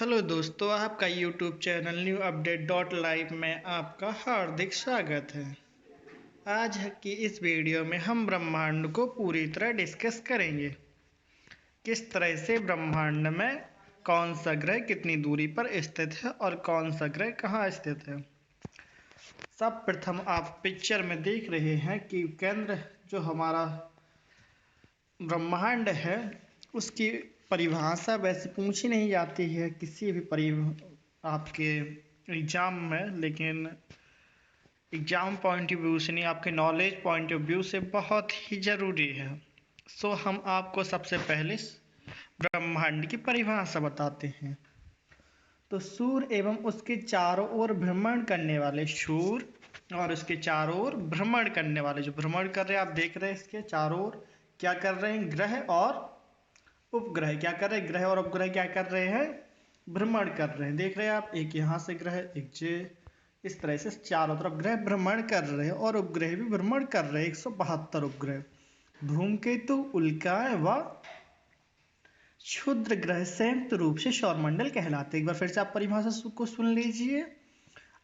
Hello दोस्तों, आपका YouTube channel new update dot live में आपका हार्दिक स्वागत है। आज की इस वीडियो में हम ब्रह्मांड को पूरी तरह डिस्कस करेंगे। किस तरह से ब्रह्मांड में कौन सा ग्रह कितनी दूरी पर स्थित है और कौन सा ग्रह कहाँ स्थित है। सब प्रथम आप पिक्चर में देख रहे हैं कि केंद्र जो हमारा ब्रह्मांड है उसकी परिभाषा वैसे पूछी नहीं जाती है किसी भी आपके एग्ज़ाम में, लेकिन एग्ज़ाम पॉइंट ऑफ व्यू से नहीं, आपके नॉलेज पॉइंट ऑफ व्यू से बहुत ही ज़रूरी है। सो हम आपको सबसे पहले ब्रह्मांड की परिभाषा बताते हैं। तो सूर्य एवं उसके चारों ओर भ्रमण करने वाले सूर्य और उसके चारों ओर भ्रमण करने वाले जो भ्रमण कर रहे हैं, आप देख रहे हैं इसके चारों ओर क्या कर रहे हैं, ग्रह और उपग्रह क्या कर रहे हैं, ग्रह और उपग्रह क्या कर रहे हैं, भ्रमण कर रहे हैं। देख रहे हैं आप, एक यहाँ से ग्रह, एक जे, इस तरह से चारों तरफ ग्रह भ्रमण कर रहे हैं और उपग्रह भी भ्रमण कर रहे हैं। 172 उपग्रह धूमकेतु, उल्काएं व क्षुद्र ग्रह संयुक्त रूप से सौरमंडल कहलाते। एक बार फिर से आप परिभाषा को सुन लीजिए।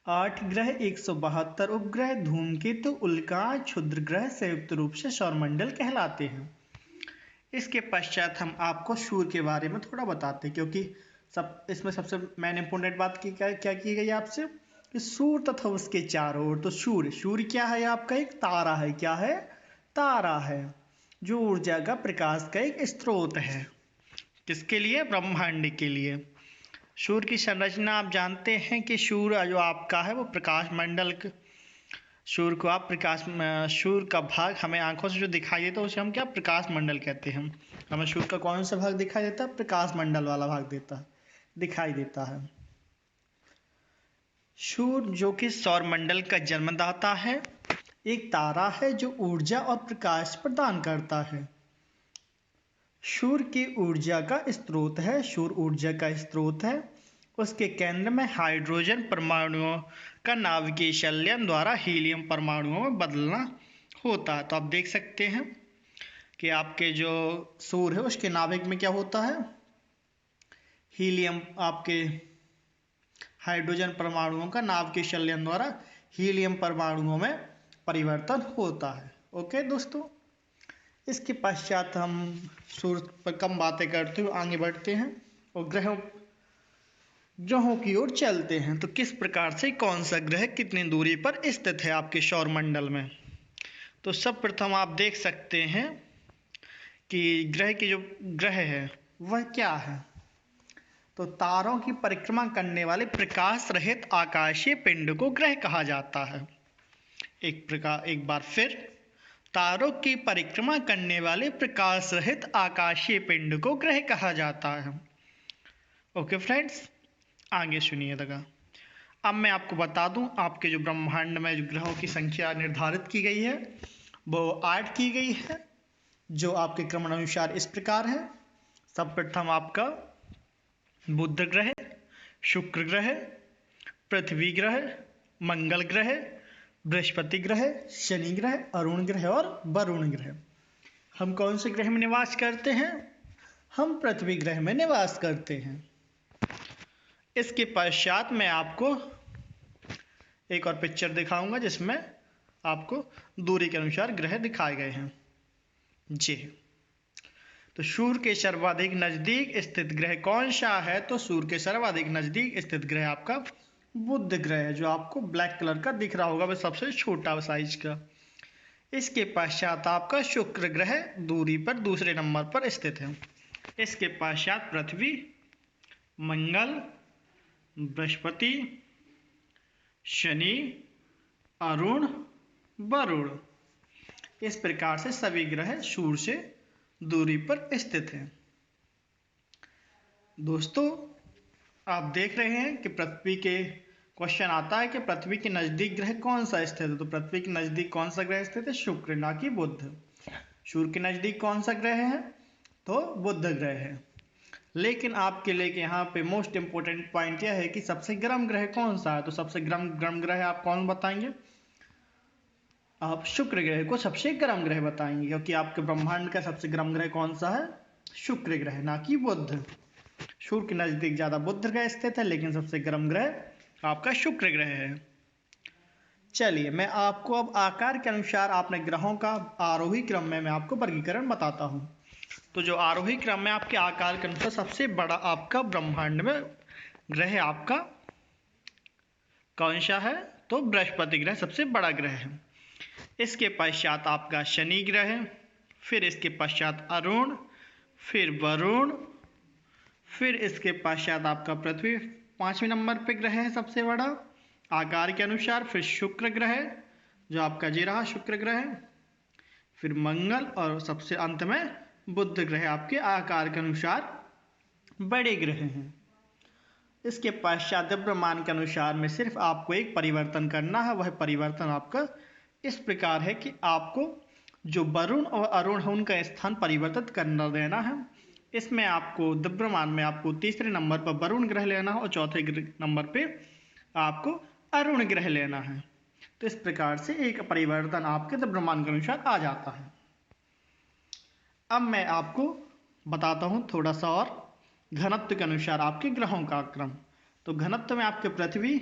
8 ग्रह, 172 उपग्रह, धूमकेतु, उल्काएं, क्षुद्र ग्रह संयुक्त रूप से सौरमंडल कहलाते हैं। इसके पश्चात हम आपको सूर्य के बारे में थोड़ा बताते हैं, क्योंकि इसमें सबसे मेन इंपोर्टेंट बात क्या की गई आपसे कि सूर्य तथा उसके चारों ओर। तो सूर्य क्या है, आपका एक तारा है। क्या है? तारा है, जो ऊर्जा का प्रकाश का एक स्रोत है। किसके लिए? ब्रह्मांड के लिए। सूर्य की संरचना आप जानते हैं कि सूर्य जो आपका है वो प्रकाश मंडल, सूर्य को आप सूर्य का भाग हमें आंखों से जो दिखाई देता है उसे हम क्या प्रकाश मंडल कहते हैं। हमें सूर्य का कौन सा भाग दिखाई देता है? प्रकाश मंडल वाला भाग दिखाई देता है। सूर्य जो कि सौर मंडल का जन्मदाता है, एक तारा है जो ऊर्जा और प्रकाश प्रदान करता है। सूर्य की ऊर्जा का स्रोत है, सूर्य ऊर्जा का स्रोत है। उसके केंद्र में हाइड्रोजन परमाणुओं का नाभिकीय संलयन द्वारा हीलियम परमाणुओं में बदलना होता है। तो आप देख सकते हैं कि आपके जो सूर्य है उसके नाभिक में क्या होता है, हीलियम, आपके हाइड्रोजन परमाणुओं का नाभिकीय संलयन द्वारा हीलियम परमाणुओं में परिवर्तन होता है। ओके दोस्तों, इसके पश्चात हम सूर्य पर कम बातें करते हुए आगे बढ़ते हैं और ग्रहों की ओर चलते हैं। तो किस प्रकार से कौन सा ग्रह कितनी दूरी पर स्थित है आपके सौर मंडल में। तो सब प्रथम आप देख सकते हैं कि ग्रह के जो ग्रह है वह क्या है। तो तारों की परिक्रमा करने वाले प्रकाश रहित आकाशीय पिंड को ग्रह कहा जाता है। एक बार फिर, तारों की परिक्रमा करने वाले प्रकाश रहित आकाशीय पिंड को ग्रह कहा जाता है। ओके फ्रेंड्स, आगे सुनिएगा। अब मैं आपको बता दूं, आपके जो ब्रह्मांड में जो ग्रहों की संख्या निर्धारित की गई है वो 8 की गई है, जो आपके क्रमानुसार इस प्रकार है। सब प्रथम आपका बुध ग्रह, शुक्र ग्रह, पृथ्वी ग्रह, मंगल ग्रह, बृहस्पति ग्रह, शनि ग्रह, अरुण ग्रह और वरुण ग्रह। हम कौन से ग्रह में निवास करते हैं? हम पृथ्वी ग्रह में निवास करते हैं। इसके पश्चात मैं आपको एक और पिक्चर दिखाऊंगा जिसमें आपको दूरी के अनुसार ग्रह दिखाए गए हैं जी। तो सूर्य के सर्वाधिक नजदीक स्थित ग्रह कौन सा है? तो सूर्य के सर्वाधिक नजदीक स्थित ग्रह आपका बुध ग्रह है, जो आपको ब्लैक कलर का दिख रहा होगा, वह सबसे छोटा साइज का। इसके पश्चात आपका शुक्र ग्रह दूरी पर दूसरे नंबर पर स्थित है। इसके पश्चात पृथ्वी, मंगल, बृहस्पति, शनि, अरुण, वरुण। इस प्रकार से सभी ग्रह सूर्य से दूरी पर स्थित हैं। दोस्तों, आप देख रहे हैं कि पृथ्वी के क्वेश्चन आता है कि पृथ्वी के नजदीक ग्रह कौन सा स्थित है। तो पृथ्वी के नजदीक कौन सा ग्रह स्थित है? शुक्र, ना कि बुध। सूर्य के नजदीक कौन सा ग्रह है? तो बुध ग्रह है। लेकिन आपके लिए यहाँ पे मोस्ट इंपोर्टेंट पॉइंट यह है कि सबसे गर्म ग्रह कौन सा है। तो सबसे गर्म ग्रह आप कौन बताएंगे? आप शुक्र ग्रह को सबसे गर्म ग्रह बताएंगे, क्योंकि आपके ब्रह्मांड का सबसे गर्म ग्रह कौन सा है? शुक्र ग्रह, ना कि बुध। सूर्य के नजदीक ज्यादा बुध ग्रह स्थित है, लेकिन सबसे गर्म ग्रह आपका शुक्र ग्रह है। चलिए मैं आपको अब आकार के अनुसार आपने ग्रहों का आरोही क्रम में मैं आपको वर्गीकरण बताता हूं। तो जो आरोही क्रम में आपके आकार के अनुसार सबसे बड़ा आपका ब्रह्मांड में ग्रह आपका कौन सा है? तो बृहस्पति ग्रह सबसे बड़ा ग्रह है। इसके पश्चात आपका शनि ग्रह है, फिर इसके पश्चात अरुण, फिर वरुण, फिर इसके पश्चात आपका पृथ्वी 5वें नंबर पे ग्रह है सबसे बड़ा आकार के अनुसार। फिर शुक्र ग्रह जो आपका जी रहा शुक्र ग्रह, फिर मंगल और सबसे अंत में बुध ग्रह आपके आकार के अनुसार बड़े ग्रह हैं। इसके पश्चात ब्रह्मांड के अनुसार में सिर्फ आपको एक परिवर्तन करना है। वह परिवर्तन आपका इस प्रकार है कि आपको जो वरुण और अरुण है उनका स्थान परिवर्तित करना देना है। इसमें आपको ब्रह्मांड में आपको तीसरे नंबर पर वरुण ग्रह लेना है और चौथे नंबर पे आपको अरुण ग्रह लेना है। तो इस प्रकार से एक परिवर्तन आपके ब्रह्मांड के अनुसार आ जाता है। अब मैं आपको बताता हूं थोड़ा सा और घनत्व के अनुसार आपके ग्रहों का क्रम। तो घनत्व में आपके पृथ्वी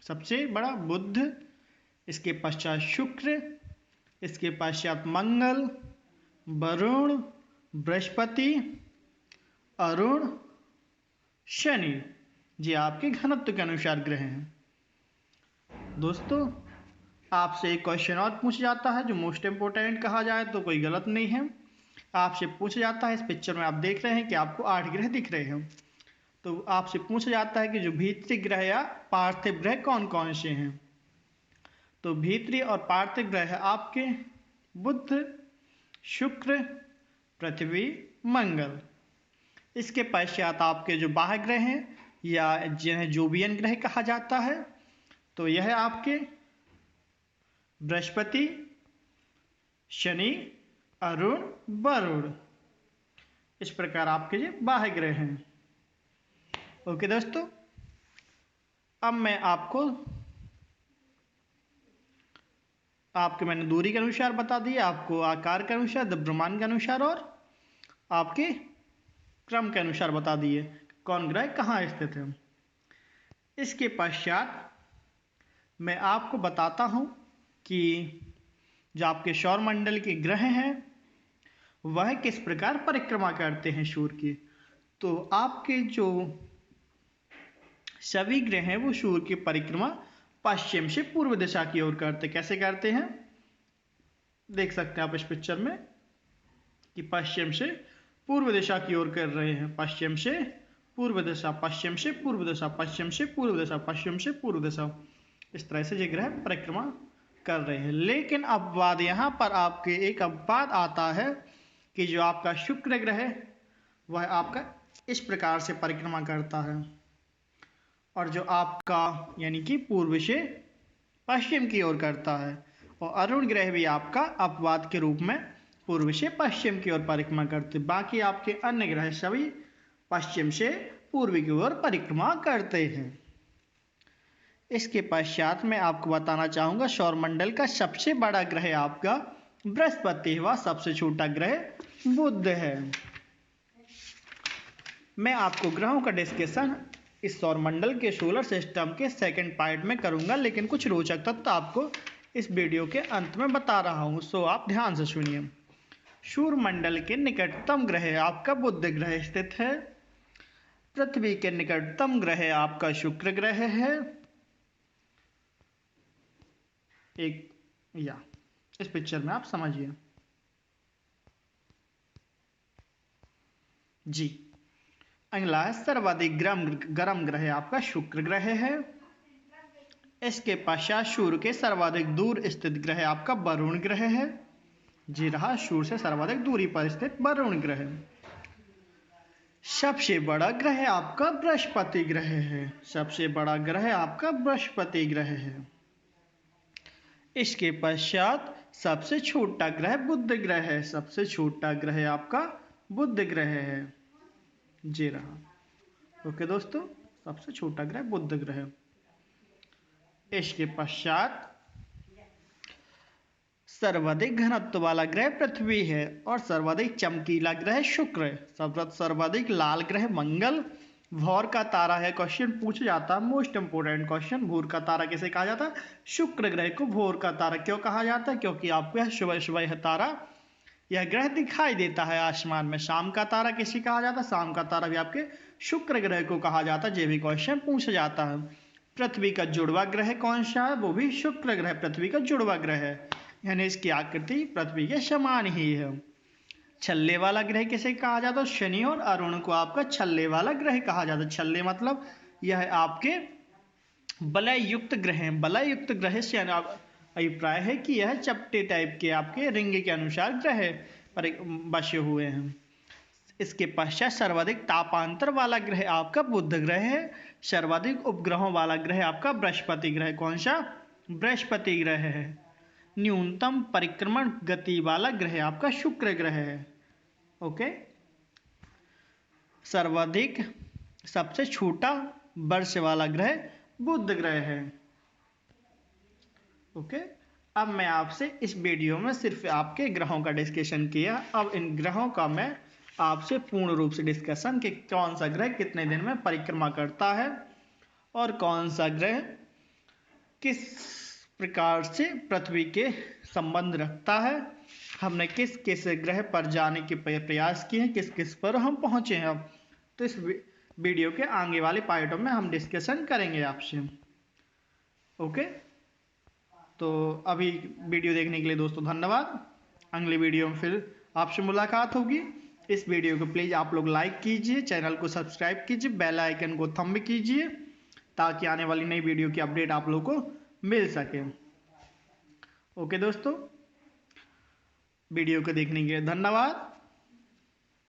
सबसे बड़ा, बुध, इसके पश्चात शुक्र, इसके पश्चात मंगल, वरुण, बृहस्पति, अरुण, शनि, ये आपके घनत्व के अनुसार ग्रह हैं। दोस्तों आपसे एक क्वेश्चन और पूछा जाता है जो मोस्ट इंपोर्टेंट कहा जाए तो कोई गलत नहीं है। आपसे पूछा जाता है, इस पिक्चर में आप देख रहे हैं कि आपको 8 ग्रह दिख रहे हैं। तो आपसे पूछा जाता है कि जो भीतरी ग्रह या पार्थिव ग्रह कौन कौन से हैं। तो भीतरी और पार्थिव ग्रह आपके बुध, शुक्र, पृथ्वी, मंगल। इसके पश्चात आपके जो बाह्य ग्रह हैं या जिन्हें जोवियन ग्रह कहा जाता है, तो यह आपके बृहस्पति, शनि, अरुण, वरुण, इस प्रकार आपके ये बाह्य ग्रह हैं। ओके दोस्तों, अब मैं आपके मैंने दूरी के अनुसार बता दिया, आपको आकार के अनुसार, द्रव्यमान के अनुसार और आपके क्रम के अनुसार बता दिए कौन ग्रह कहाँ स्थित है। इसके पश्चात मैं आपको बताता हूं कि जो आपके सौरमंडल के ग्रह हैं वह किस प्रकार परिक्रमा करते हैं सूर्य की। तो आपके जो सभी ग्रह हैं वो सूर्य की परिक्रमा पश्चिम से पूर्व दिशा की ओर करते। कैसे करते हैं देख सकते हैं आप इस पिक्चर में कि पश्चिम से पूर्व दिशा की ओर कर रहे हैं। पश्चिम से पूर्व दिशा, पश्चिम से पूर्व दिशा, पश्चिम से पूर्व दिशा, पश्चिम से पूर्व दिशा, इस तरह से ये ग्रह परिक्रमा कर रहे हैं। लेकिन अपवाद यहाँ पर आपके एक अपवाद आता है कि जो आपका शुक्र ग्रह है वह आपका इस प्रकार से परिक्रमा करता है और जो आपका यानी कि पूर्व से पश्चिम की ओर करता है। और अरुण ग्रह भी आपका अपवाद के रूप में पूर्व से पश्चिम की ओर परिक्रमा करते। बाकी आपके अन्य ग्रह सभी पश्चिम से पूर्व की ओर परिक्रमा करते हैं। इसके पश्चात मैं आपको बताना चाहूंगा सौरमंडल का सबसे बड़ा ग्रह आपका बृहस्पति व सबसे छोटा ग्रह बुध है। मैं आपको ग्रहों का डिस्कशन इस सौरमंडल के सोलर सिस्टम के सेकंड पार्ट में करूंगा, लेकिन कुछ रोचक तत्व आपको इस वीडियो के अंत में बता रहा हूं, सो आप ध्यान से सुनिए। सूर्यमंडल के निकटतम ग्रह आपका बुध ग्रह स्थित है। पृथ्वी के निकटतम ग्रह आपका शुक्र ग्रह है। इस पिक्चर में आप समझिए जी। अगला है सर्वाधिक गर्म ग्रह आपका शुक्र ग्रह है। इसके पश्चात सूर्य के सर्वाधिक दूर स्थित ग्रह आपका वरुण ग्रह है। जी रहा सूर्य से सर्वाधिक दूरी पर स्थित वरुण ग्रह। सबसे बड़ा ग्रह आपका बृहस्पति ग्रह है। सबसे बड़ा ग्रह आपका बृहस्पति ग्रह है। इसके पश्चात सबसे छोटा ग्रह बुध ग्रह है। सबसे छोटा ग्रह आपका बुध ग्रह है। जी रहा। ओके दोस्तों, सबसे छोटा ग्रह बुध ग्रह। इसके पश्चात सर्वाधिक घनत्व वाला ग्रह पृथ्वी है और सर्वाधिक चमकीला ग्रह शुक्र है। सर्वाधिक लाल ग्रह मंगल। भौर का तारा है, क्वेश्चन पूछा जाता है, मोस्ट इंपोर्टेंट क्वेश्चन। भूर का तारा किसे कहा जाता है? शुक्र ग्रह को भोर का तारा क्यों कहा जाता है? क्योंकि आपको यह सुबह सुबह यह तारा, यह ग्रह दिखाई देता है आसमान में। शाम का तारा किसे कहा जाता है? शाम का तारा भी आपके शुक्र ग्रह को कहा जाता है। ये भी क्वेश्चन पूछा जाता है। पृथ्वी का जुड़वा ग्रह कौन सा है? वो भी शुक्र ग्रह पृथ्वी का जुड़वा ग्रह है, यानी इसकी आकृति पृथ्वी के समान ही है। छल्ले वाला ग्रह किसे कहा जाता है? शनि और अरुण को आपका छल्ले वाला ग्रह कहा जाता है। छल्ले मतलब यह आपके बलय युक्त ग्रह हैं। बलय युक्त ग्रह से अभिप्राय है कि यह चपटे टाइप के आपके रिंग के अनुसार ग्रह पर बसे हुए हैं। इसके पश्चात सर्वाधिक तापांतर वाला ग्रह आपका बुध ग्रह है। सर्वाधिक उपग्रहों वाला ग्रह आपका बृहस्पति ग्रह। कौन सा? बृहस्पति ग्रह है। न्यूनतम परिक्रमण गति वाला ग्रह आपका शुक्र ग्रह है। ओके। सर्वाधिक सबसे छोटा वर्ष वाला ग्रह बुध ग्रह है। ओके। अब मैं आपसे इस वीडियो में सिर्फ आपके ग्रहों का डिस्कशन किया। अब इन ग्रहों का मैं आपसे पूर्ण रूप से डिस्कशन कि कौन सा ग्रह कितने दिन में परिक्रमा करता है और कौन सा ग्रह किस प्रकार से पृथ्वी के संबंध रखता है, हमने किस किस ग्रह पर जाने के प्रयास किए हैं, किस किस पर हम पहुंचे हैं। तो इस वीडियो के आगे वाले पार्टों में हम डिस्कशन करेंगे आपसे। ओके। तो अभी वीडियो देखने के लिए दोस्तों धन्यवाद। अगली वीडियो में फिर आपसे मुलाकात होगी। इस वीडियो को प्लीज़ आप लोग लाइक कीजिए, चैनल को सब्सक्राइब कीजिए, बेल आइकन को थंब कीजिए ताकि आने वाली नई वीडियो की अपडेट आप लोगों को मिल सके। ओके दोस्तों, वीडियो को देखने के लिए धन्यवाद।